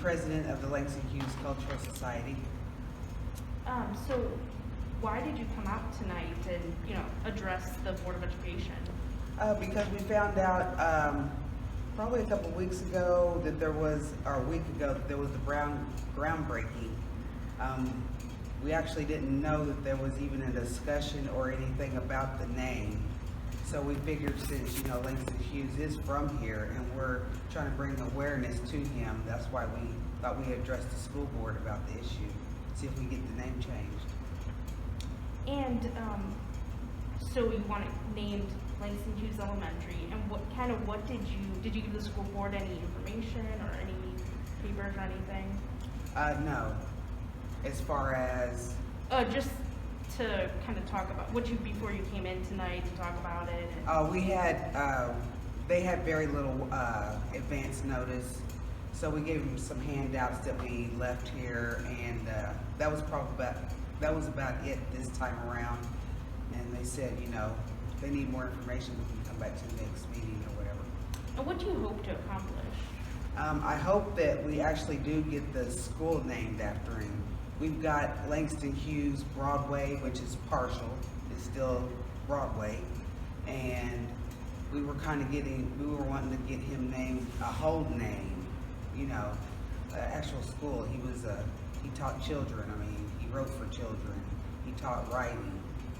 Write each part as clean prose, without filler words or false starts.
president of the Langston Hughes Cultural Society. So why did you come out tonight and, address the Board of Education? Because we found out probably a couple weeks ago that there was, or a week ago, that there was the groundbreaking. We actually didn't know that there was even a discussion or anything about the name. So we figured since, Langston Hughes is from here and we're trying to bring awareness to him, that's why we thought we'd address the school board about the issue, see if we get the name changed. And so you want it named Langston Hughes Elementary, and what did you give the school board any information or any papers or anything? No. As far as? Just to kind of talk about before you came in tonight to talk about it. We had, they had very little advance notice, so we gave them some handouts that we left here, and that was about it this time around. And they said, if they need more information, we can come back to the next meeting or whatever. And what do you hope to accomplish? I hope that we actually do get the school named after him. We've got Langston Hughes Broadway, which is partial. It's still Broadway. And we were wanting to get him named a whole name, actual school. He taught children. He wrote for children. He taught writing.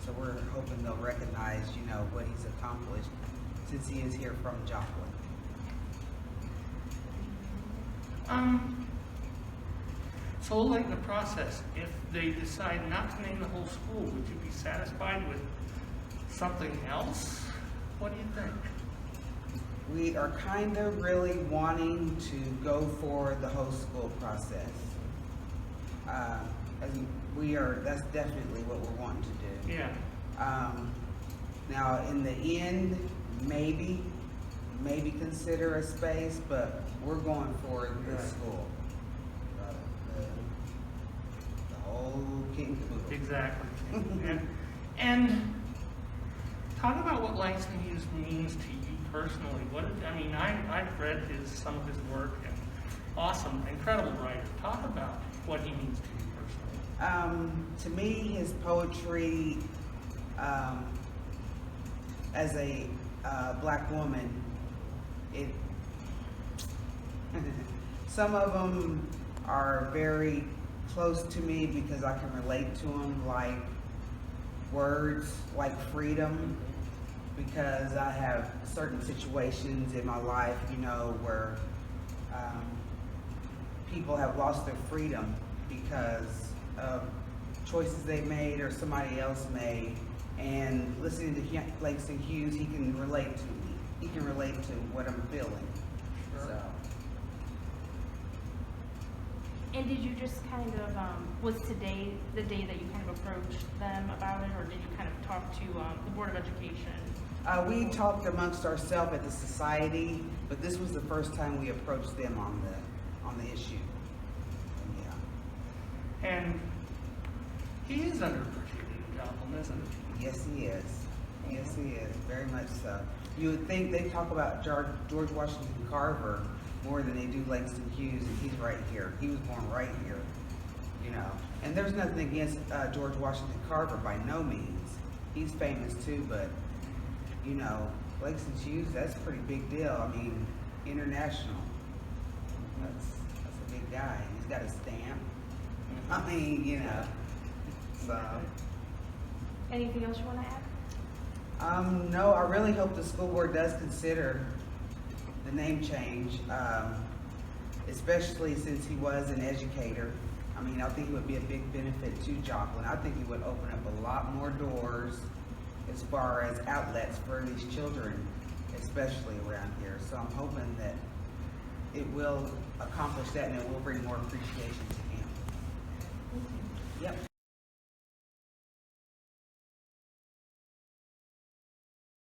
So we're hoping they'll recognize, what he's accomplished since he is here from Joplin. So late in the process, if they decide not to name the whole school, would you be satisfied with something else? What do you think? We are kind of really wanting to go for the whole school process. That's definitely what we're wanting to do. Yeah. Now, in the end, maybe consider a space, but we're going for the school. The whole kit and caboodle. Exactly. and talk about what Langston Hughes means to you personally. I've read some of his work, and awesome, incredible writer. Talk about what he means to you personally. To me, his poetry, as a black woman, some of them are very close to me because I can relate to them, like words like freedom, because I have certain situations in my life, where people have lost their freedom because of choices they made or somebody else made. And listening to Langston Hughes, he can relate to me. He can relate to what I'm feeling. Sure. So. And did you just was today the day that you kind of approached them about it, or did you kind of talk to the Board of Education? We talked amongst ourselves at the society, but this was the first time we approached them on the issue. Yeah. And he is underappreciated in Joplin, isn't he? Yes, he is. Yes, he is. Very much so. You would think they talk about George Washington Carver more than they do Langston Hughes, and he's right here. He was born right here, And there's nothing against George Washington Carver by no means. He's famous too, but Langston Hughes, that's a pretty big deal. International. That's a big guy. He's got a stamp. So. Anything else you want to add? No, I really hope the school board does consider the name change, especially since he was an educator. I think it would be a big benefit to Joplin. I think it would open up a lot more doors as far as outlets for these children, especially around here. So I'm hoping that it will accomplish that and it will bring more appreciation to him. Yep.